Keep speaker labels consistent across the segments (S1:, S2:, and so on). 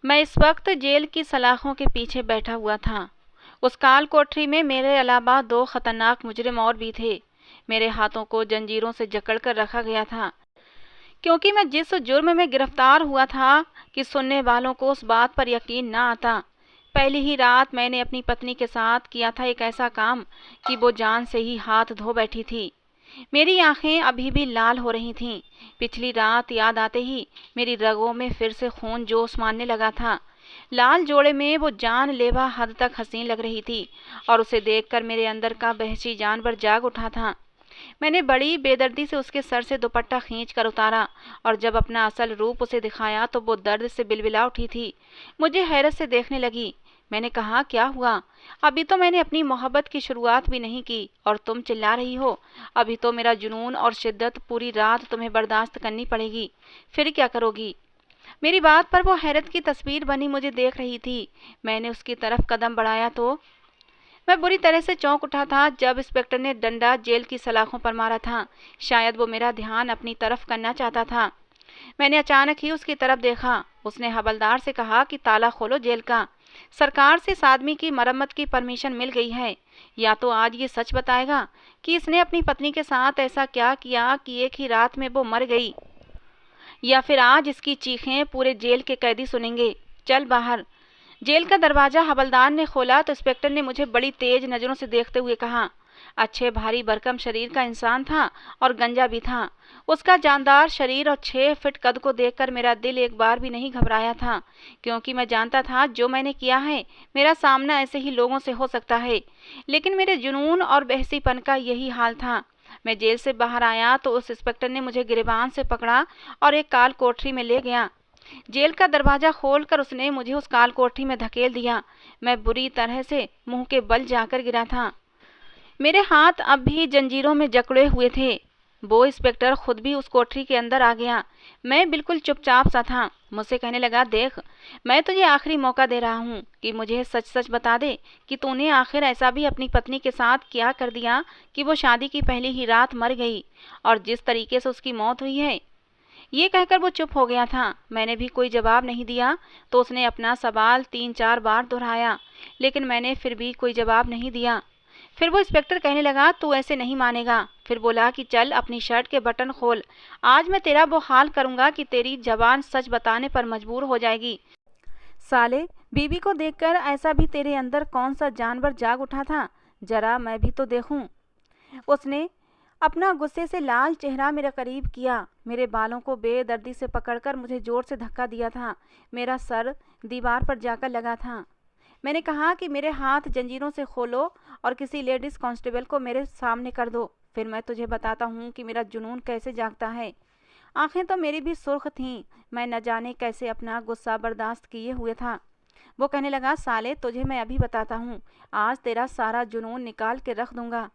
S1: मैं इस वक्त जेल की सलाखों के पीछे बैठा हुआ था। उस काल कोठरी में मेरे अलावा 2 खतरनाक मुजरिम और भी थे। मेरे हाथों को जंजीरों से जकड़ कर रखा गया था, क्योंकि मैं जिस जुर्म में गिरफ्तार हुआ था कि सुनने वालों को उस बात पर यकीन ना आता। पहली ही रात मैंने अपनी पत्नी के साथ किया था एक ऐसा काम कि वो जान से ही हाथ धो बैठी थी। मेरी आंखें अभी भी लाल हो रही थीं। पिछली रात याद आते ही मेरी रगों में फिर से खून जोश मारने लगा था। लाल जोड़े में वो जानलेवा हद तक हसीन लग रही थी और उसे देखकर मेरे अंदर का वहशी जानवर जाग उठा था। मैंने बड़ी बेदर्दी से उसके सर से दुपट्टा खींच कर उतारा और जब अपना असल रूप उसे दिखाया तो वो दर्द से बिलबिला उठी थी। मुझे हैरत से देखने लगी। मैंने कहा, क्या हुआ? अभी तो मैंने अपनी मोहब्बत की शुरुआत भी नहीं की और तुम चिल्ला रही हो। अभी तो मेरा जुनून और शिद्दत पूरी रात तुम्हें बर्दाश्त करनी पड़ेगी, फिर क्या करोगी? मेरी बात पर वो हैरत की तस्वीर बनी मुझे देख रही थी। मैंने उसकी तरफ कदम बढ़ाया तो मैं बुरी तरह से चौंक उठा था जब इंस्पेक्टर ने डंडा जेल की सलाखों पर मारा था। शायद वो मेरा ध्यान अपनी तरफ करना चाहता था। मैंने अचानक ही उसकी तरफ देखा। उसने हवलदार से कहा कि ताला खोलो जेल का। सरकार से इस आदमी की मरम्मत की परमिशन मिल गई है। या तो आज ये सच बताएगा कि इसने अपनी पत्नी के साथ ऐसा क्या किया कि एक ही रात में वो मर गई, या फिर आज इसकी चीखें पूरे जेल के कैदी सुनेंगे। चल बाहर। जेल का दरवाजा हवलदार ने खोला तो इंस्पेक्टर ने मुझे बड़ी तेज नजरों से देखते हुए कहा। अच्छे भारी भरकम शरीर का इंसान था और गंजा भी था। उसका जानदार शरीर और 6 फीट कद को देखकर मेरा दिल एक बार भी नहीं घबराया था, क्योंकि मैं जानता था जो मैंने किया है मेरा सामना ऐसे ही लोगों से हो सकता है। लेकिन मेरे जुनून और बहसीपन का यही हाल था। मैं जेल से बाहर आया तो उस इंस्पेक्टर ने मुझे गिरेबान से पकड़ा और एक काल कोठरी में ले गया। जेल का दरवाजा खोलकर उसने मुझे उस काल कोठरी में धकेल दिया। मैं बुरी तरह से मुंह के बल जाकर गिरा था। मेरे हाथ अब भी जंजीरों में जकड़े हुए थे। वो इंस्पेक्टर खुद भी उस कोठरी के अंदर आ गया। मैं बिल्कुल चुपचाप सा था। मुझसे कहने लगा, देख, मैं तुझे आखिरी मौका दे रहा हूँ कि मुझे सच सच बता दे कि तूने आखिर ऐसा भी अपनी पत्नी के साथ क्या कर दिया कि वो शादी की पहली ही रात मर गई, और जिस तरीके से उसकी मौत हुई है। ये कहकर वो चुप हो गया था। मैंने भी कोई जवाब नहीं दिया तो उसने अपना सवाल 3-4 बार दोहराया, लेकिन मैंने फिर भी कोई जवाब नहीं दिया। फिर वो इंस्पेक्टर कहने लगा, तू ऐसे नहीं मानेगा। फिर बोला कि चल अपनी शर्ट के बटन खोल। आज मैं तेरा वो हाल करूंगा कि तेरी जबान सच बताने पर मजबूर हो जाएगी। साले, बीवी को देखकर ऐसा भी तेरे अंदर कौन सा जानवर जाग उठा था? जरा मैं भी तो देखूं। उसने अपना गुस्से से लाल चेहरा मेरे करीब किया। मेरे बालों को बेदर्दी से पकड़कर मुझे जोर से धक्का दिया था। मेरा सर दीवार पर जाकर लगा था। मैंने कहा कि मेरे हाथ जंजीरों से खोलो और किसी लेडीज कांस्टेबल को मेरे सामने कर दो, फिर मैं तुझे बताता हूँ कि मेरा जुनून कैसे जागता है। आंखें तो मेरी भी सुर्ख थीं। मैं न जाने कैसे अपना गुस्सा बर्दाश्त किए हुए था। वो कहने लगा, साले, तुझे मैं अभी बताता हूँ। आज तेरा सारा जुनून निकाल के रख दूंगा।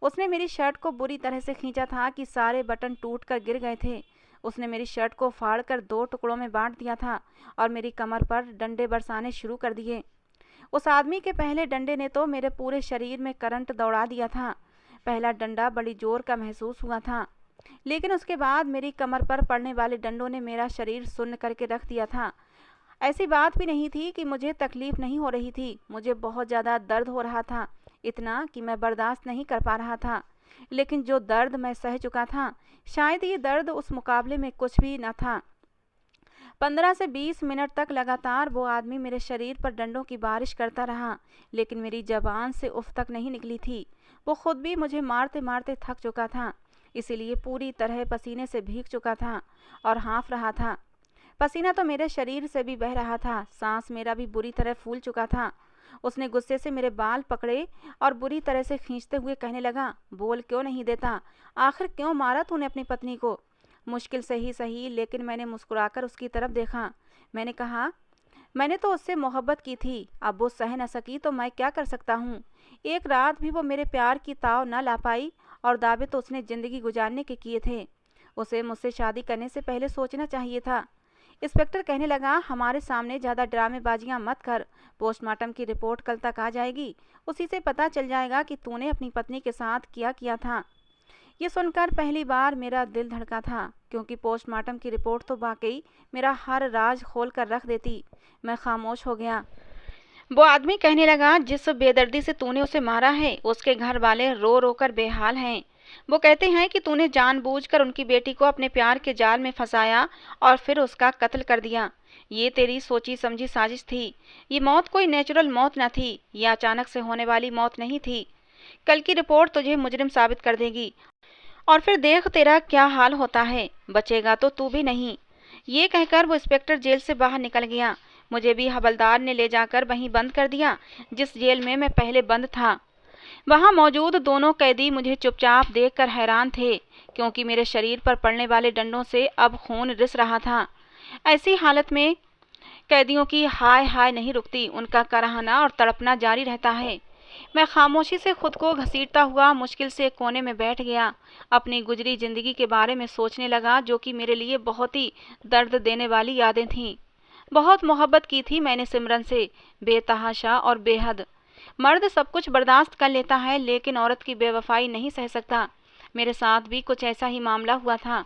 S1: उसने मेरी शर्ट को बुरी तरह से खींचा था कि सारे बटन टूट कर गिर गए थे। उसने मेरी शर्ट को फाड़ कर 2 टुकड़ों में बांट दिया था और मेरी कमर पर डंडे बरसाने शुरू कर दिए। उस आदमी के पहले डंडे ने तो मेरे पूरे शरीर में करंट दौड़ा दिया था। पहला डंडा बड़ी जोर का महसूस हुआ था, लेकिन उसके बाद मेरी कमर पर पड़ने वाले डंडों ने मेरा शरीर सुन्न करके रख दिया था। ऐसी बात भी नहीं थी कि मुझे तकलीफ नहीं हो रही थी। मुझे बहुत ज़्यादा दर्द हो रहा था, इतना कि मैं बर्दाश्त नहीं कर पा रहा था। लेकिन जो दर्द मैं सह चुका था, शायद ये दर्द उस मुकाबले में कुछ भी न था। 15 से 20 मिनट तक लगातार वो आदमी मेरे शरीर पर डंडों की बारिश करता रहा, लेकिन मेरी जबान से उफ तक नहीं निकली थी। वो खुद भी मुझे मारते मारते थक चुका था, इसीलिए पूरी तरह पसीने से भीग चुका था और हाँफ रहा था। पसीना तो मेरे शरीर से भी बह रहा था। सांस मेरा भी बुरी तरह फूल चुका था। उसने गुस्से से मेरे बाल पकड़े और बुरी तरह से खींचते हुए कहने लगा, बोल क्यों नहीं देता? आखिर क्यों मारा तूने अपनी पत्नी को? मुश्किल से ही सही, लेकिन मैंने मुस्कुराकर उसकी तरफ देखा। मैंने कहा, मैंने तो उससे मोहब्बत की थी, अब वो सह न सकी तो मैं क्या कर सकता हूँ। एक रात भी वो मेरे प्यार की ताव न ला पाई और दावे तो उसने ज़िंदगी गुजारने के किए थे। उसे मुझसे शादी करने से पहले सोचना चाहिए था। इंस्पेक्टर कहने लगा, हमारे सामने ज़्यादा ड्रामेबाजियां मत कर। पोस्टमार्टम की रिपोर्ट कल तक आ जाएगी, उसी से पता चल जाएगा कि तूने अपनी पत्नी के साथ क्या किया था। ये सुनकर पहली बार मेरा दिल धड़का था, क्योंकि पोस्टमार्टम की रिपोर्ट तो वाकई मेरा हर राज खोल कर रख देती। मैं खामोश हो गया। वो आदमी कहने लगा, जिस बेदर्दी से तूने उसे मारा है उसके घर वाले रो रो कर बेहाल हैं। वो कहते हैं कि तूने जानबूझकर उनकी बेटी को अपने प्यार के जाल में फंसाया और फिर उसका कत्ल कर दिया। ये तेरी सोची समझी साजिश थी। ये मौत कोई नेचुरल मौत न थी, ये अचानक से होने वाली मौत नहीं थी। कल की रिपोर्ट तुझे मुजरिम साबित कर देगी और फिर देख तेरा क्या हाल होता है, बचेगा तो तू भी नहीं। ये कहकर वो इंस्पेक्टर जेल से बाहर निकल गया। मुझे भी हवलदार ने ले जाकर वहीं बंद कर दिया, जिस जेल में मैं पहले बंद था। वहां मौजूद दोनों कैदी मुझे चुपचाप देखकर हैरान थे, क्योंकि मेरे शरीर पर पड़ने वाले डंडों से अब खून रिस रहा था। ऐसी हालत में कैदियों की हाय हाय नहीं रुकती, उनका कराहना और तड़पना जारी रहता है। मैं खामोशी से खुद को घसीटता हुआ मुश्किल से एक कोने में बैठ गया। अपनी गुजरी जिंदगी के बारे में सोचने लगा, जो कि मेरे लिए बहुत ही दर्द देने वाली यादें थीं। बहुत मोहब्बत की थी मैंने सिमरन से, बेतहाशा और बेहद। मर्द सब कुछ बर्दाश्त कर लेता है, लेकिन औरत की बेवफाई नहीं सह सकता। मेरे साथ भी कुछ ऐसा ही मामला हुआ था।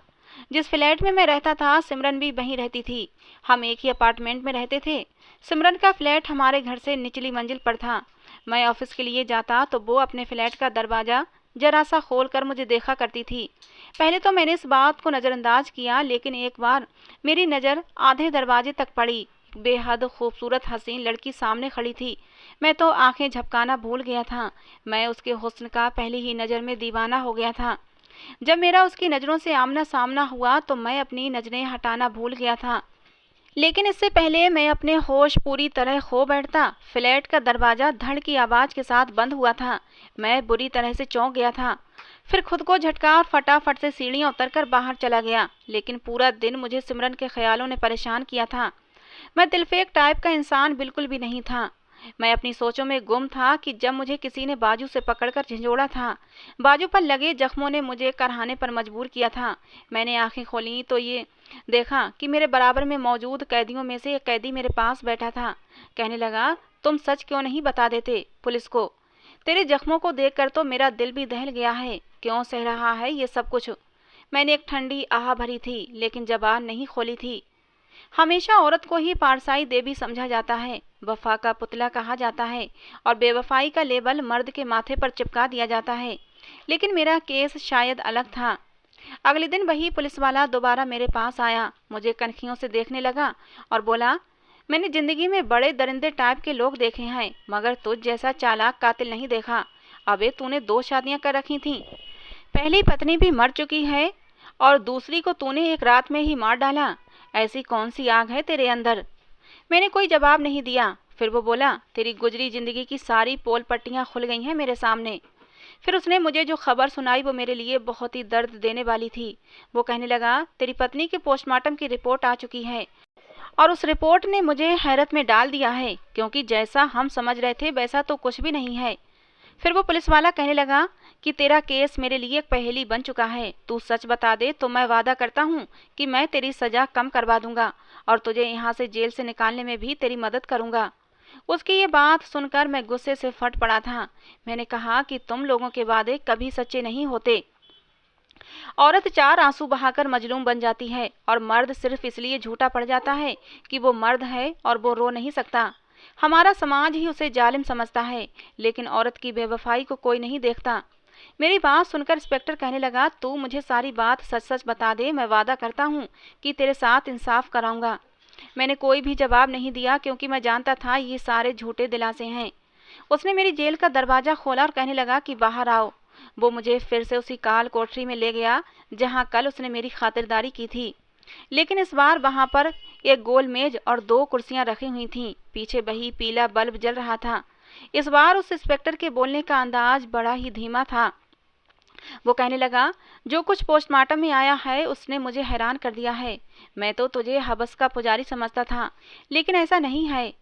S1: जिस फ्लैट में मैं रहता था, सिमरन भी वहीं रहती थी। हम एक ही अपार्टमेंट में रहते थे। सिमरन का फ्लैट हमारे घर से निचली मंजिल पर था। मैं ऑफिस के लिए जाता तो वो अपने फ्लैट का दरवाज़ा जरा सा खोल कर मुझे देखा करती थी। पहले तो मैंने इस बात को नज़रअंदाज किया, लेकिन एक बार मेरी नज़र आधे दरवाजे तक पड़ी। बेहद खूबसूरत हसीन लड़की सामने खड़ी थी। मैं तो आंखें झपकाना भूल गया था। मैं उसके हुस्न का पहली ही नज़र में दीवाना हो गया था। जब मेरा उसकी नज़रों से आमना सामना हुआ तो मैं अपनी नज़रें हटाना भूल गया था। लेकिन इससे पहले मैं अपने होश पूरी तरह खो बैठता, फ्लैट का दरवाज़ा धड़ की आवाज़ के साथ बंद हुआ था। मैं बुरी तरह से चौंक गया था। फिर खुद को झटका और फटाफट से सीढ़ियाँ उतरकर बाहर चला गया। लेकिन पूरा दिन मुझे सिमरन के ख्यालों ने परेशान किया था। मैं दिलफेक टाइप का इंसान बिल्कुल भी नहीं था। मैं अपनी सोचों में गुम था कि जब मुझे किसी ने बाजू से पकड़कर झंझोड़ा था, बाजू पर लगे जख्मों ने मुझे कराहने पर मजबूर किया था। मैंने आंखें खोली तो ये देखा कि मेरे बराबर में मौजूद कैदियों में से एक कैदी मेरे पास बैठा था। कहने लगा, तुम सच क्यों नहीं बता देते पुलिस को? तेरे जख्मों को देखकर तो मेरा दिल भी दहल गया है। क्यों सह रहा है ये सब कुछ? मैंने एक ठंडी आह भरी थी, लेकिन जबान नहीं खोली थी। हमेशा औरत को ही पारसाई देवी समझा जाता है, वफा का पुतला कहा जाता है और बेवफाई का लेबल मर्द के माथे पर चिपका दिया जाता है। लेकिन मेरा केस शायद अलग था। अगले दिन वही पुलिस वाला दोबारा मेरे पास आया, मुझे कनखियों से देखने लगा और बोला, मैंने जिंदगी में बड़े दरिंदे टाइप के लोग देखे हैं, मगर तुझ जैसा चालाक कातिल नहीं देखा। अबे तूने 2 शादियां कर रखी थीं। पहली पत्नी भी मर चुकी है और दूसरी को तूने एक रात में ही मार डाला। ऐसी कौन सी आग है तेरे अंदर? मैंने कोई जवाब नहीं दिया। फिर वो बोला, तेरी गुजरी जिंदगी की सारी पोल पट्टियां खुल गई हैं मेरे सामने। फिर उसने मुझे जो खबर सुनाई वो मेरे लिए बहुत ही दर्द देने वाली थी। वो कहने लगा, तेरी पत्नी के पोस्टमार्टम की रिपोर्ट आ चुकी है और उस रिपोर्ट ने मुझे हैरत में डाल दिया है, क्योंकि जैसा हम समझ रहे थे वैसा तो कुछ भी नहीं है। फिर वो पुलिस वाला कहने लगा कि तेरा केस मेरे लिए एक पहेली बन चुका है। तू सच बता दे तो मैं वादा करता हूँ कि मैं तेरी सजा कम करवा दूंगा और तुझे यहाँ से जेल से निकालने में भी तेरी मदद करूंगा। उसकी ये बात सुनकर मैं गुस्से से फट पड़ा था। मैंने कहा कि तुम लोगों के वादे कभी सच्चे नहीं होते। औरत 4 आंसू बहाकर मजलूम बन जाती है और मर्द सिर्फ इसलिए झूठा पड़ जाता है कि वो मर्द है और वो रो नहीं सकता। हमारा समाज ही उसे जालिम समझता है, लेकिन औरत की बेवफाई को कोई नहीं देखता। मेरी बात सुनकर इंस्पेक्टर कहने लगा, तू मुझे सारी बात सच सच बता दे, मैं वादा करता हूँ कि तेरे साथ इंसाफ कराऊंगा। मैंने कोई भी जवाब नहीं दिया, क्योंकि मैं जानता था ये सारे झूठे दिलासे हैं। उसने मेरी जेल का दरवाज़ा खोला और कहने लगा कि बाहर आओ। वो मुझे फिर से उसी काल कोठरी में ले गया जहाँ कल उसने मेरी खातिरदारी की थी। लेकिन इस बार वहाँ पर एक गोल मेज और 2 कुर्सियाँ रखी हुई थीं। पीछे वही पीला बल्ब जल रहा था। इस बार उस इंस्पेक्टर के बोलने का अंदाज बड़ा ही धीमा था। वो कहने लगा, जो कुछ पोस्टमार्टम में आया है उसने मुझे हैरान कर दिया है। मैं तो तुझे हवस का पुजारी समझता था, लेकिन ऐसा नहीं है।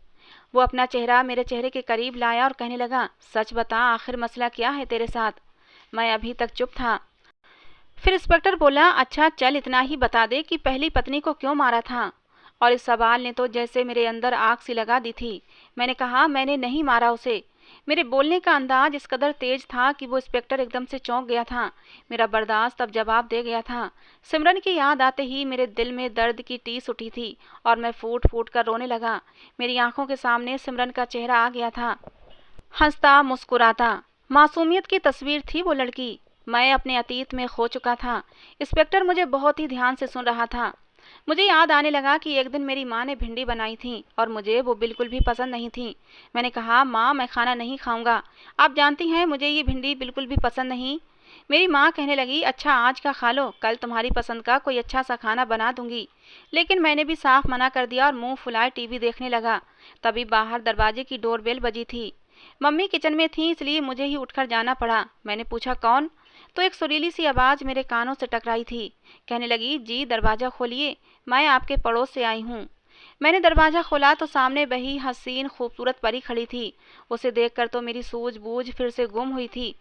S1: वो अपना चेहरा मेरे चेहरे के करीब लाया और कहने लगा, सच बता, आखिर मसला क्या है तेरे साथ? मैं अभी तक चुप था। फिर इंस्पेक्टर बोला, अच्छा चल इतना ही बता दे कि पहली पत्नी को क्यों मारा था? और इस सवाल ने तो जैसे मेरे अंदर आग सी लगा दी थी। मैंने कहा, मैंने नहीं मारा उसे। मेरे बोलने का अंदाज इस कदर तेज था कि वो इंस्पेक्टर एकदम से चौंक गया था। मेरा बर्दाश्त अब जवाब दे गया था। सिमरन की याद आते ही मेरे दिल में दर्द की टीस उठी थी और मैं फूट फूट कर रोने लगा। मेरी आंखों के सामने सिमरन का चेहरा आ गया था, हंसता मुस्कुराता। मासूमियत की तस्वीर थी वो लड़की। मैं अपने अतीत में खो चुका था। इंस्पेक्टर मुझे बहुत ही ध्यान से सुन रहा था। मुझे याद आने लगा कि एक दिन मेरी माँ ने भिंडी बनाई थी और मुझे वो बिल्कुल भी पसंद नहीं थी। मैंने कहा, माँ मैं खाना नहीं खाऊंगा, आप जानती हैं मुझे ये भिंडी बिल्कुल भी पसंद नहीं। मेरी माँ कहने लगी, अच्छा आज का खा लो, कल तुम्हारी पसंद का कोई अच्छा सा खाना बना दूंगी। लेकिन मैंने भी साफ मना कर दिया और मुंह फुलाए टीवी देखने लगा। तभी बाहर दरवाजे की डोरबेल बजी थी। मम्मी किचन में थी इसलिए मुझे ही उठकर जाना पड़ा। मैंने पूछा कौन, तो एक सुरीली सी आवाज़ मेरे कानों से टकराई थी। कहने लगी, जी दरवाज़ा खोलिए, मैं आपके पड़ोस से आई हूँ। मैंने दरवाज़ा खोला तो सामने वही हसीन खूबसूरत परी खड़ी थी। उसे देखकर तो मेरी सूझबूझ फिर से गुम हुई थी।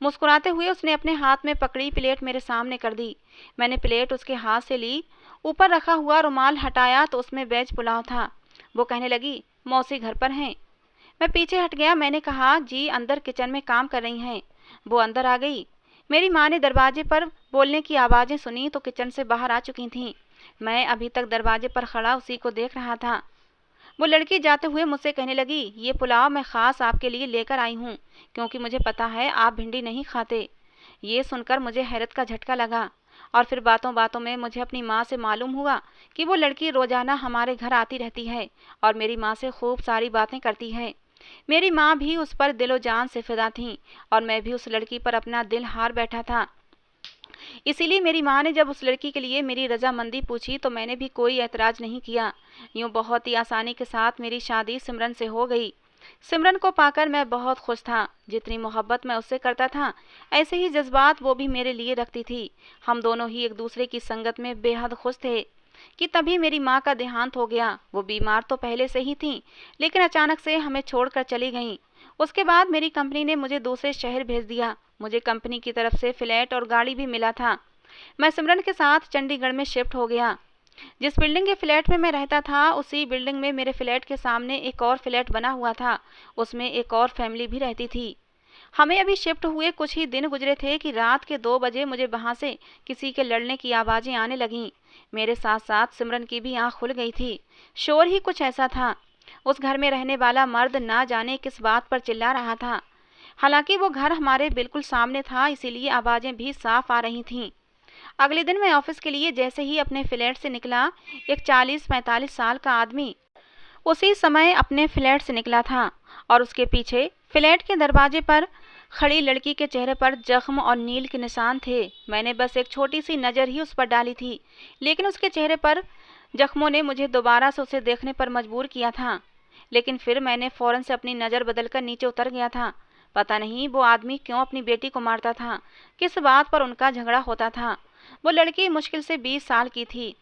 S1: मुस्कुराते हुए उसने अपने हाथ में पकड़ी प्लेट मेरे सामने कर दी। मैंने प्लेट उसके हाथ से ली, ऊपर रखा हुआ रुमाल हटाया तो उसमें वेज पुलाव था। वो कहने लगी, मौसी घर पर हैं। मैं पीछे हट गया। मैंने कहा, जी अंदर किचन में काम कर रही हैं। वो अंदर आ गई। मेरी माँ ने दरवाजे पर बोलने की आवाज़ें सुनी तो किचन से बाहर आ चुकी थीं। मैं अभी तक दरवाजे पर खड़ा उसी को देख रहा था। वो लड़की जाते हुए मुझसे कहने लगी, ये पुलाव मैं ख़ास आपके लिए लेकर आई हूँ क्योंकि मुझे पता है आप भिंडी नहीं खाते। ये सुनकर मुझे हैरत का झटका लगा और फिर बातों बातों में मुझे अपनी माँ से मालूम हुआ कि वो लड़की रोज़ाना हमारे घर आती रहती है और मेरी माँ से खूब सारी बातें करती है। मेरी माँ भी उस पर दिलो जान से फिदा थीं और मैं भी उस लड़की पर अपना दिल हार बैठा था। इसीलिए मेरी माँ ने जब उस लड़की के लिए मेरी रजामंदी पूछी तो मैंने भी कोई ऐतराज़ नहीं किया। यूँ बहुत ही आसानी के साथ मेरी शादी सिमरन से हो गई। सिमरन को पाकर मैं बहुत खुश था। जितनी मोहब्बत मैं उससे करता था ऐसे ही जज्बात वो भी मेरे लिए रखती थी। हम दोनों ही एक दूसरे की संगत में बेहद खुश थे कि तभी मेरी माँ का देहांत हो गया। वो बीमार तो पहले से ही थीं, लेकिन अचानक से हमें छोड़कर चली गईं। उसके बाद मेरी कंपनी ने मुझे दूसरे शहर भेज दिया। मुझे कंपनी की तरफ से फ्लैट और गाड़ी भी मिला था। मैं सिमरन के साथ चंडीगढ़ में शिफ्ट हो गया। जिस बिल्डिंग के फ्लैट में मैं रहता था उसी बिल्डिंग में मेरे फ्लैट के सामने एक और फ्लैट बना हुआ था। उसमें एक और फैमिली भी रहती थी। हमें अभी शिफ्ट हुए कुछ ही दिन गुजरे थे कि रात के 2 बजे मुझे वहाँ से किसी के लड़ने की आवाज़ें आने लगीं। मेरे साथ साथ सिमरन की भी आँख खुल गई थी। शोर ही कुछ ऐसा था। उस घर में रहने वाला मर्द ना जाने किस बात पर चिल्ला रहा था। हालांकि वो घर हमारे बिल्कुल सामने था, इसीलिए आवाज़ें भी साफ आ रही थीं। अगले दिन मैं ऑफिस के लिए जैसे ही अपने फ्लैट से निकला, एक 40-45 साल का आदमी उसी समय अपने फ्लैट से निकला था और उसके पीछे फ्लैट के दरवाजे पर खड़ी लड़की के चेहरे पर जख्म और नील के निशान थे। मैंने बस एक छोटी सी नज़र ही उस पर डाली थी, लेकिन उसके चेहरे पर जख्मों ने मुझे दोबारा से उसे देखने पर मजबूर किया था। लेकिन फिर मैंने फ़ौरन से अपनी नज़र बदलकर नीचे उतर गया था। पता नहीं वो आदमी क्यों अपनी बेटी को मारता था, किस बात पर उनका झगड़ा होता था। वो लड़की मुश्किल से 20 साल की थी।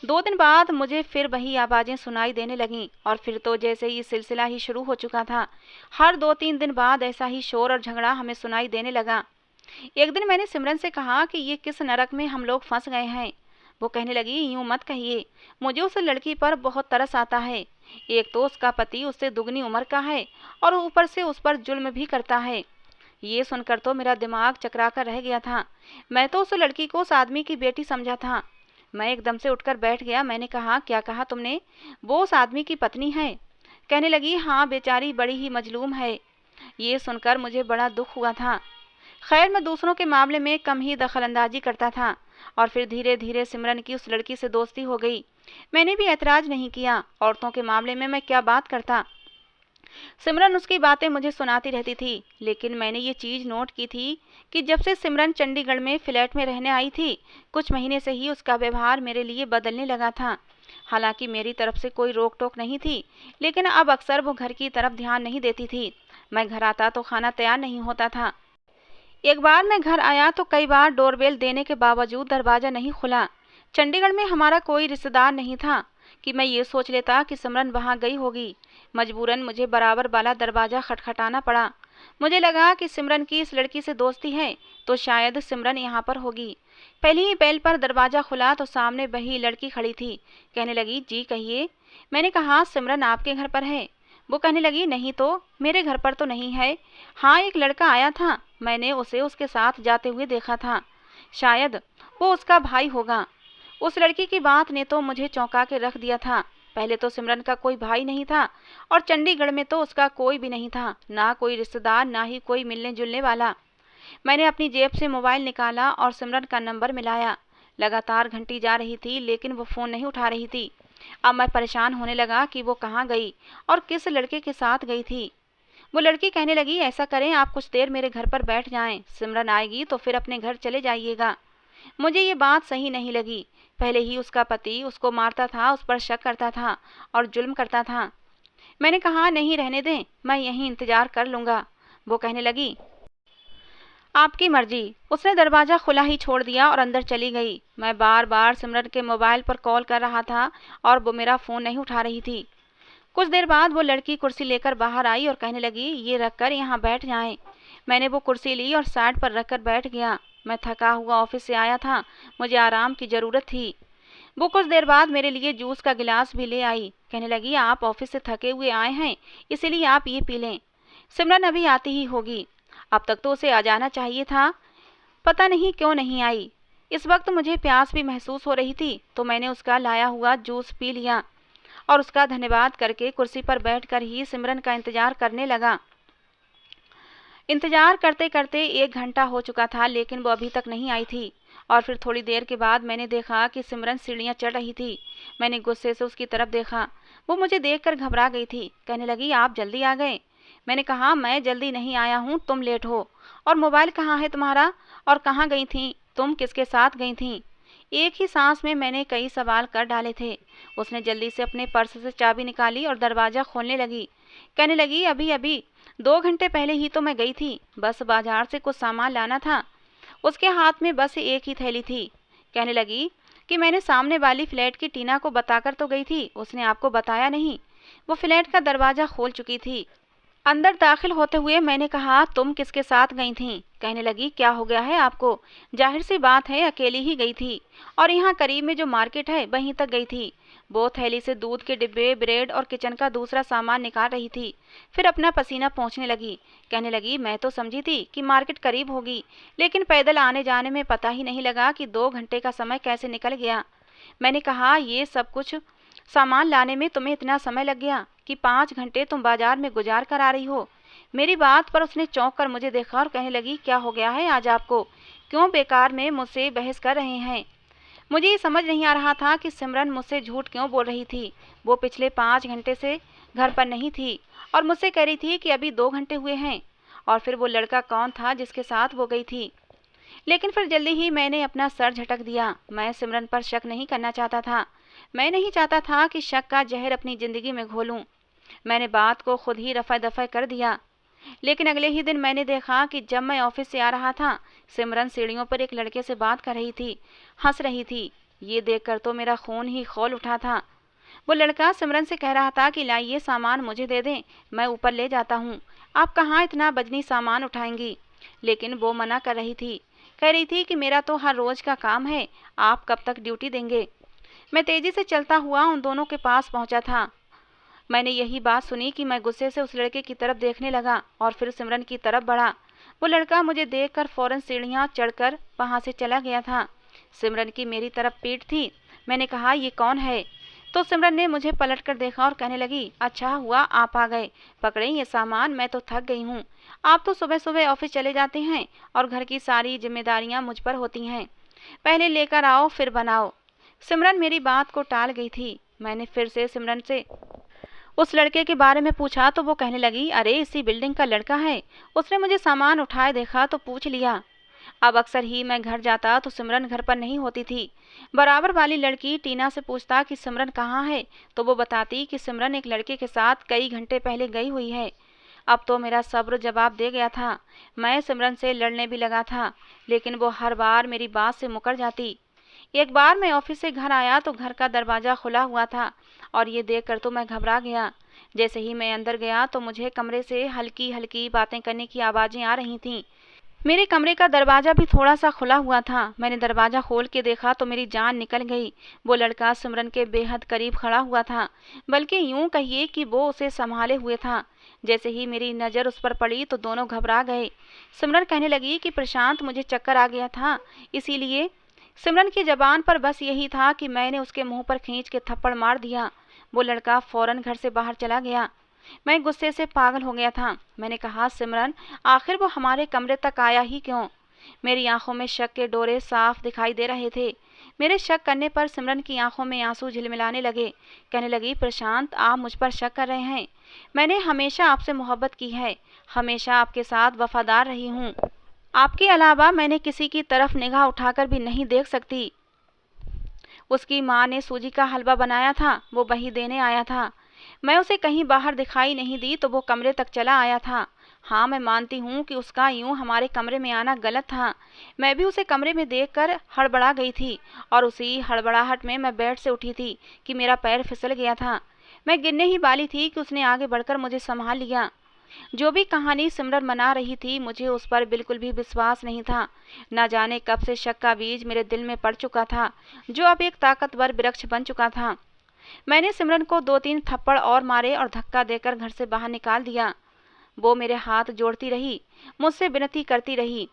S1: 2 दिन बाद मुझे फिर वही आवाज़ें सुनाई देने लगीं और फिर तो जैसे ही सिलसिला ही शुरू हो चुका था। हर 2-3 दिन बाद ऐसा ही शोर और झगड़ा हमें सुनाई देने लगा। एक दिन मैंने सिमरन से कहा कि ये किस नरक में हम लोग फंस गए हैं। वो कहने लगी, यूँ मत कहिए, मुझे उस लड़की पर बहुत तरस आता है। एक तो उसका पति उससे दुगनी उम्र का है और ऊपर से उस पर जुल्म भी करता है। ये सुनकर तो मेरा दिमाग चकरा कर रह गया था। मैं तो उस लड़की को उस आदमी की बेटी समझा था। मैं एकदम से उठकर बैठ गया। मैंने कहा, क्या कहा तुमने? वो उस आदमी की पत्नी है। कहने लगी, हाँ बेचारी बड़ी ही मजलूम है। ये सुनकर मुझे बड़ा दुख हुआ था। खैर मैं दूसरों के मामले में कम ही दखलंदाजी करता था और फिर धीरे धीरे सिमरन की उस लड़की से दोस्ती हो गई। मैंने भी ऐतराज नहीं किया। औरतों के मामले में मैं क्या बात करता। सिमरन उसकी बातें मुझे सुनाती रहती थी, लेकिन मैंने ये चीज़ नोट की थी कि जब से सिमरन चंडीगढ़ में फ्लैट में रहने आई थी, कुछ महीने से ही उसका व्यवहार मेरे लिए बदलने लगा था। हालांकि मेरी तरफ से कोई रोक टोक नहीं थी, लेकिन अब अक्सर वो घर की तरफ ध्यान नहीं देती थी। मैं घर आता तो खाना तैयार नहीं होता था। एक बार मैं घर आया तो कई बार डोरबेल देने के बावजूद दरवाज़ा नहीं खुला। चंडीगढ़ में हमारा कोई रिश्तेदार नहीं था कि मैं ये सोच लेता कि सिमरन वहाँ गई होगी। मजबूरन मुझे बराबर वाला दरवाज़ा खटखटाना पड़ा। मुझे लगा कि सिमरन की इस लड़की से दोस्ती है तो शायद सिमरन यहाँ पर होगी। पहली ही बेल पर दरवाज़ा खुला तो सामने वही लड़की खड़ी थी। कहने लगी, जी कहिए। मैंने कहा, सिमरन आपके घर पर है। वो कहने लगी, नहीं तो, मेरे घर पर तो नहीं है। हाँ, एक लड़का आया था, मैंने उसे उसके साथ जाते हुए देखा था। शायद वो उसका भाई होगा। उस लड़की की बात ने तो मुझे चौंका के रख दिया था। पहले तो सिमरन का कोई भाई नहीं था और चंडीगढ़ में तो उसका कोई भी नहीं था, ना कोई रिश्तेदार, ना ही कोई मिलने जुलने वाला। मैंने अपनी जेब से मोबाइल निकाला और सिमरन का नंबर मिलाया। लगातार घंटी जा रही थी लेकिन वो फ़ोन नहीं उठा रही थी। अब मैं परेशान होने लगा कि वो कहाँ गई और किस लड़के के साथ गई थी। वो लड़की कहने लगी, ऐसा करें, आप कुछ देर मेरे घर पर बैठ जाएं, सिमरन आएगी तो फिर अपने घर चले जाइएगा। मुझे ये बात सही नहीं लगी। पहले ही उसका पति उसको मारता था, उस पर शक करता था और जुल्म करता था। मैंने कहा, नहीं, रहने दें, मैं यहीं इंतजार कर लूँगा। वो कहने लगी, आपकी मर्जी। उसने दरवाज़ा खुला ही छोड़ दिया और अंदर चली गई। मैं बार बार सिमरन के मोबाइल पर कॉल कर रहा था और वो मेरा फ़ोन नहीं उठा रही थी। कुछ देर बाद वो लड़की कुर्सी लेकर बाहर आई और कहने लगी, ये रखकर यहाँ बैठ जाएं। मैंने वो कुर्सी ली और साइड पर रखकर बैठ गया। मैं थका हुआ ऑफिस से आया था, मुझे आराम की ज़रूरत थी। वो कुछ देर बाद मेरे लिए जूस का गिलास भी ले आई। कहने लगी, आप ऑफिस से थके हुए आए हैं, इसीलिए आप ये पी लें। सिमरन अभी आती ही होगी। अब तक तो उसे आ जाना चाहिए था, पता नहीं क्यों नहीं आई। इस वक्त मुझे प्यास भी महसूस हो रही थी तो मैंने उसका लाया हुआ जूस पी लिया और उसका धन्यवाद करके कुर्सी पर बैठकर ही सिमरन का इंतजार करने लगा। इंतजार करते करते 1 घंटा हो चुका था लेकिन वो अभी तक नहीं आई थी। और फिर थोड़ी देर के बाद मैंने देखा कि सिमरन सीढ़ियाँ चढ़ रही थी। मैंने गुस्से से उसकी तरफ देखा। वो मुझे देखकर घबरा गई थी। कहने लगी, आप जल्दी आ गए। मैंने कहा, मैं जल्दी नहीं आया हूँ, तुम लेट हो। और मोबाइल कहाँ है तुम्हारा? और कहाँ गई थी तुम, किसके साथ गई थी? एक ही सांस में मैंने कई सवाल कर डाले थे। उसने जल्दी से अपने पर्स से चाबी निकाली और दरवाज़ा खोलने लगी। कहने लगी, अभी अभी 2 घंटे पहले ही तो मैं गई थी, बस बाजार से कुछ सामान लाना था। उसके हाथ में बस एक ही थैली थी। कहने लगी कि मैंने सामने वाली फ्लैट की टीना को बताकर तो गई थी, उसने आपको बताया नहीं। वो फ्लैट का दरवाज़ा खोल चुकी थी। अंदर दाखिल होते हुए मैंने कहा, तुम किसके साथ गई थीं? कहने लगी, क्या हो गया है आपको? जाहिर सी बात है, अकेली ही गई थी और यहाँ करीब में जो मार्केट है वहीं तक गई थी। वो थैली से दूध के डिब्बे, ब्रेड और किचन का दूसरा सामान निकाल रही थी। फिर अपना पसीना पोंछने लगी। कहने लगी, मैं तो समझी थी कि मार्केट करीब होगी, लेकिन पैदल आने जाने में पता ही नहीं लगा कि 2 घंटे का समय कैसे निकल गया। मैंने कहा, ये सब कुछ सामान लाने में तुम्हें इतना समय लग गया कि 5 घंटे तुम बाजार में गुजार कर आ रही हो। मेरी बात पर उसने चौंक कर मुझे देखा और कहने लगी, क्या हो गया है आज आपको? क्यों बेकार में मुझसे बहस कर रहे हैं? मुझे ये समझ नहीं आ रहा था कि सिमरन मुझसे झूठ क्यों बोल रही थी। वो पिछले 5 घंटे से घर पर नहीं थी और मुझसे कह रही थी कि अभी 2 घंटे हुए हैं। और फिर वो लड़का कौन था जिसके साथ वो गई थी? लेकिन फिर जल्दी ही मैंने अपना सर झटक दिया। मैं सिमरन पर शक नहीं करना चाहता था। मैं नहीं चाहता था कि शक का जहर अपनी ज़िंदगी में घोलूं। मैंने बात को खुद ही रफा दफा कर दिया। लेकिन अगले ही दिन मैंने देखा कि जब मैं ऑफिस से आ रहा था, सिमरन सीढ़ियों पर एक लड़के से बात कर रही थी, हंस रही थी। ये देखकर तो मेरा खून ही खौल उठा था। वो लड़का सिमरन से कह रहा था कि लाइए सामान मुझे दे दें, मैं ऊपर ले जाता हूँ, आप कहाँ इतना वजनी सामान उठाएंगी। लेकिन वो मना कर रही थी। कह रही थी कि मेरा तो हर रोज़ का काम है, आप कब तक ड्यूटी देंगे। मैं तेज़ी से चलता हुआ उन दोनों के पास पहुंचा था। मैंने यही बात सुनी कि मैं गुस्से से उस लड़के की तरफ देखने लगा और फिर सिमरन की तरफ बढ़ा। वो लड़का मुझे देखकर फौरन सीढ़ियाँ चढ़कर वहाँ से चला गया था। सिमरन की मेरी तरफ पीठ थी। मैंने कहा, ये कौन है? तो सिमरन ने मुझे पलट कर देखा और कहने लगी, अच्छा हुआ आप आ गए, पकड़े ये सामान, मैं तो थक गई हूँ। आप तो सुबह सुबह ऑफिस चले जाते हैं और घर की सारी जिम्मेदारियाँ मुझ पर होती हैं। पहले लेकर आओ फिर बनाओ। सिमरन मेरी बात को टाल गई थी। मैंने फिर से सिमरन से उस लड़के के बारे में पूछा तो वो कहने लगी, अरे इसी बिल्डिंग का लड़का है, उसने मुझे सामान उठाए देखा तो पूछ लिया। अब अक्सर ही मैं घर जाता तो सिमरन घर पर नहीं होती थी। बराबर वाली लड़की टीना से पूछता कि सिमरन कहाँ है तो वो बताती कि सिमरन एक लड़के के साथ कई घंटे पहले गई हुई है। अब तो मेरा सब्र जवाब दे गया था। मैं सिमरन से लड़ने भी लगा था लेकिन वो हर बार मेरी बात से मुकर जाती। एक बार मैं ऑफिस से घर आया तो घर का दरवाज़ा खुला हुआ था और ये देखकर तो मैं घबरा गया। जैसे ही मैं अंदर गया तो मुझे कमरे से हल्की हल्की बातें करने की आवाज़ें आ रही थीं। मेरे कमरे का दरवाज़ा भी थोड़ा सा खुला हुआ था। मैंने दरवाज़ा खोल के देखा तो मेरी जान निकल गई। वो लड़का सिमरन के बेहद करीब खड़ा हुआ था, बल्कि यूं कहिए कि वो उसे संभाले हुए था। जैसे ही मेरी नज़र उस पर पड़ी तो दोनों घबरा गए। सिमरन कहने लगी कि प्रशांत, मुझे चक्कर आ गया था, इसीलिए। सिमरन की जबान पर बस यही था कि मैंने उसके मुंह पर खींच के थप्पड़ मार दिया। वो लड़का फौरन घर से बाहर चला गया। मैं गुस्से से पागल हो गया था। मैंने कहा, सिमरन, आखिर वो हमारे कमरे तक आया ही क्यों? मेरी आंखों में शक के डोरे साफ दिखाई दे रहे थे। मेरे शक करने पर सिमरन की आंखों में आंसू झिलमिलाने लगे। कहने लगी, प्रशांत, आप मुझ पर शक कर रहे हैं। मैंने हमेशा आपसे मोहब्बत की है, हमेशा आपके साथ वफादार रही हूँ। आपके अलावा मैंने किसी की तरफ निगाह उठाकर भी नहीं देख सकती। उसकी माँ ने सूजी का हलवा बनाया था, वो वही देने आया था। मैं उसे कहीं बाहर दिखाई नहीं दी तो वो कमरे तक चला आया था। हाँ, मैं मानती हूँ कि उसका यूं हमारे कमरे में आना गलत था। मैं भी उसे कमरे में देखकर हड़बड़ा गई थी और उसी हड़बड़ाहट में मैं बेड से उठी थी कि मेरा पैर फिसल गया था। मैं गिरने ही वाली थी कि उसने आगे बढ़कर मुझे संभाल लिया। जो भी कहानी सिमरन बना रही थी, मुझे उस पर बिल्कुल भी विश्वास नहीं था। न जाने कब से शक का बीज मेरे दिल में पड़ चुका था, जो अब एक ताकतवर वृक्ष बन चुका था। मैंने सिमरन को 2-3 थप्पड़ और मारे और धक्का देकर घर से बाहर निकाल दिया। वो मेरे हाथ जोड़ती रही, मुझसे विनती करती रही,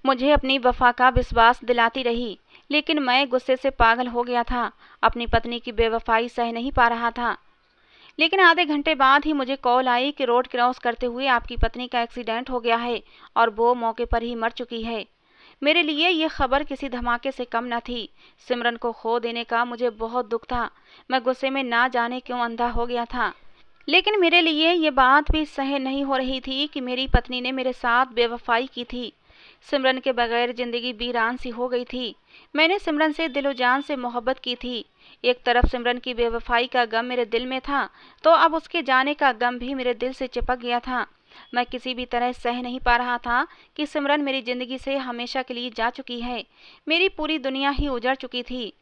S1: मुझे अपनी वफा का विश्वास दिलाती रही, लेकिन मैं गुस्से से पागल हो गया था। अपनी पत्नी की बेवफाई सह नहीं पा रहा था। लेकिन आधे घंटे बाद ही मुझे कॉल आई कि रोड क्रॉस करते हुए आपकी पत्नी का एक्सीडेंट हो गया है और वो मौके पर ही मर चुकी है। मेरे लिए ये खबर किसी धमाके से कम न थी। सिमरन को खो देने का मुझे बहुत दुख था। मैं गुस्से में ना जाने क्यों अंधा हो गया था। लेकिन मेरे लिए ये बात भी सहन नहीं हो रही थी कि मेरी पत्नी ने मेरे साथ बेवफाई की थी। सिमरन के बगैर जिंदगी वीरान सी हो गई थी। मैंने सिमरन से दिलो जान से मोहब्बत की थी। एक तरफ सिमरन की बेवफाई का गम मेरे दिल में था, तो अब उसके जाने का गम भी मेरे दिल से चिपक गया था। मैं किसी भी तरह सह नहीं पा रहा था कि सिमरन मेरी जिंदगी से हमेशा के लिए जा चुकी है। मेरी पूरी दुनिया ही उजड़ चुकी थी।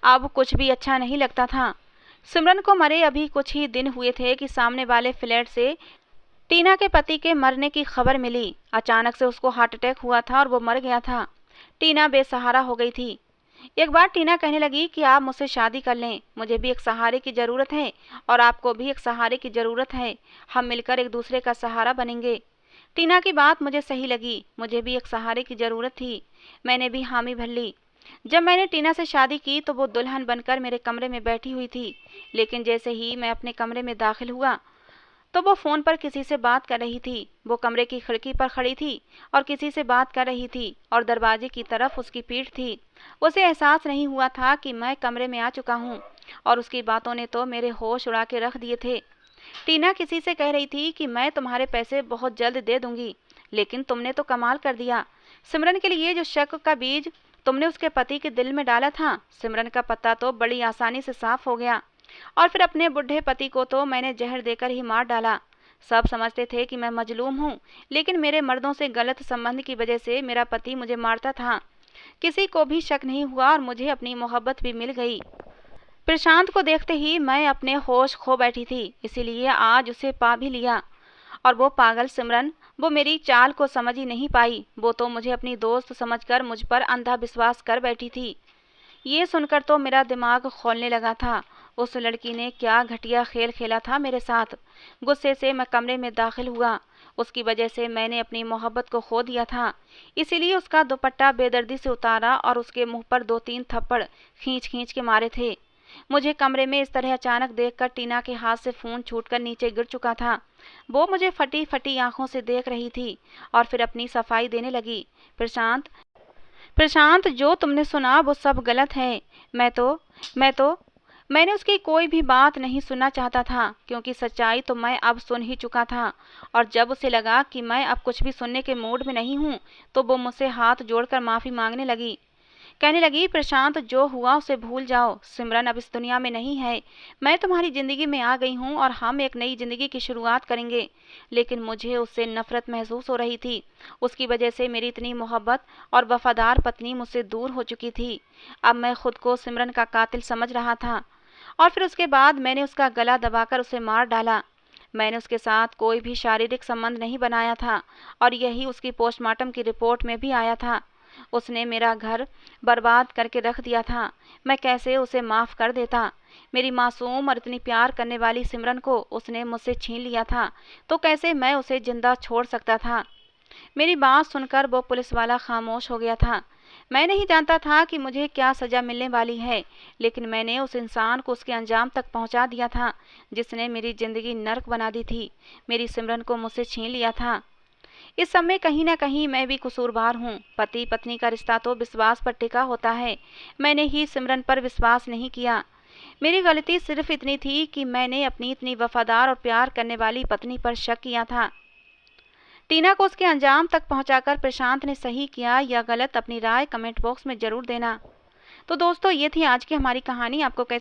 S1: अब कुछ भी अच्छा नहीं लगता था। सिमरन को मरे अभी कुछ ही दिन हुए थे कि सामने वाले फ्लैट से टीना के पति के मरने की खबर मिली। अचानक से उसको हार्ट अटैक हुआ था और वो मर गया था। टीना बेसहारा हो गई थी। एक बार टीना कहने लगी कि आप मुझसे शादी कर लें, मुझे भी एक सहारे की ज़रूरत है और आपको भी एक सहारे की ज़रूरत है। हम मिलकर एक दूसरे का सहारा बनेंगे। टीना की बात मुझे सही लगी। मुझे भी एक सहारे की ज़रूरत थी। मैंने भी हामी भर ली। जब मैंने टीना से शादी की तो वो दुल्हन बनकर मेरे कमरे में बैठी हुई थी, लेकिन जैसे ही मैं अपने कमरे में दाखिल हुआ तो वो फ़ोन पर किसी से बात कर रही थी। वो कमरे की खिड़की पर खड़ी थी और किसी से बात कर रही थी और दरवाजे की तरफ उसकी पीठ थी। उसे एहसास नहीं हुआ था कि मैं कमरे में आ चुका हूँ और उसकी बातों ने तो मेरे होश उड़ा के रख दिए थे। टीना किसी से कह रही थी कि मैं तुम्हारे पैसे बहुत जल्द दे दूंगी, लेकिन तुमने तो कमाल कर दिया। सिमरन के लिए जो शक का बीज तुमने उसके पति के दिल में डाला था, सिमरन का पता तो बड़ी आसानी से साफ हो गया। और फिर अपने बुढ़े पति को तो मैंने जहर देकर ही मार डाला। सब समझते थे कि मैं मजलूम हूँ, लेकिन मेरे मर्दों से गलत संबंध की वजह से मेरा पति मुझे मारता था। किसी को भी शक नहीं हुआ और मुझे अपनी मोहब्बत भी मिल गई। प्रशांत को देखते ही मैं अपने होश खो बैठी थी, इसीलिए आज उसे पा भी लिया। और वो पागल सिमरन, वो मेरी चाल को समझ ही नहीं पाई। वो तो मुझे अपनी दोस्त समझकर मुझ पर अंधा विश्वास कर बैठी थी। ये सुनकर तो मेरा दिमाग खौलने लगा था। उस लड़की ने क्या घटिया खेल खेला था मेरे साथ। गुस्से से मैं कमरे में दाखिल हुआ। उसकी वजह से मैंने अपनी मोहब्बत को खो दिया था। इसीलिए उसका दुपट्टा बेदर्दी से उतारा और उसके मुंह पर 2-3 थप्पड़ खींच खींच के मारे थे। मुझे कमरे में इस तरह अचानक देखकर टीना के हाथ से फ़ोन छूटकर नीचे गिर चुका था। वो मुझे फटी फटी आंखों से देख रही थी और फिर अपनी सफाई देने लगी। प्रशांत, प्रशांत, जो तुमने सुना वो सब गलत है। मैं तो मैंने उसकी कोई भी बात नहीं सुनना चाहता था, क्योंकि सच्चाई तो मैं अब सुन ही चुका था। और जब उसे लगा कि मैं अब कुछ भी सुनने के मूड में नहीं हूँ, तो वो मुझसे हाथ जोड़कर माफ़ी मांगने लगी। कहने लगी, प्रशांत, जो हुआ उसे भूल जाओ। सिमरन अब इस दुनिया में नहीं है। मैं तुम्हारी ज़िंदगी में आ गई हूँ और हम एक नई ज़िंदगी की शुरुआत करेंगे। लेकिन मुझे उससे नफ़रत महसूस हो रही थी। उसकी वजह से मेरी इतनी मोहब्बत और वफादार पत्नी मुझसे दूर हो चुकी थी। अब मैं खुद को सिमरन का कातिल समझ रहा था और फिर उसके बाद मैंने उसका गला दबाकर उसे मार डाला। मैंने उसके साथ कोई भी शारीरिक संबंध नहीं बनाया था और यही उसकी पोस्टमार्टम की रिपोर्ट में भी आया था। उसने मेरा घर बर्बाद करके रख दिया था। मैं कैसे उसे माफ़ कर देता? मेरी मासूम और इतनी प्यार करने वाली सिमरन को उसने मुझसे छीन लिया था, तो कैसे मैं उसे जिंदा छोड़ सकता था? मेरी बात सुनकर वो पुलिस वाला खामोश हो गया था। मैं नहीं जानता था कि मुझे क्या सज़ा मिलने वाली है, लेकिन मैंने उस इंसान को उसके अंजाम तक पहुंचा दिया था जिसने मेरी ज़िंदगी नर्क बना दी थी। मेरी सिमरन को मुझसे छीन लिया था। इस सब में कहीं न कहीं मैं भी कसूरवार हूँ। पति पत्नी का रिश्ता तो विश्वास पर टिका होता है। मैंने ही सिमरन पर विश्वास नहीं किया। मेरी गलती सिर्फ इतनी थी कि मैंने अपनी इतनी वफादार और प्यार करने वाली पत्नी पर शक किया था। टीना को उसके अंजाम तक पहुंचाकर प्रशांत ने सही किया या गलत, अपनी राय कमेंट बॉक्स में ज़रूर देना। तो दोस्तों, ये थी आज की हमारी कहानी। आपको कैसी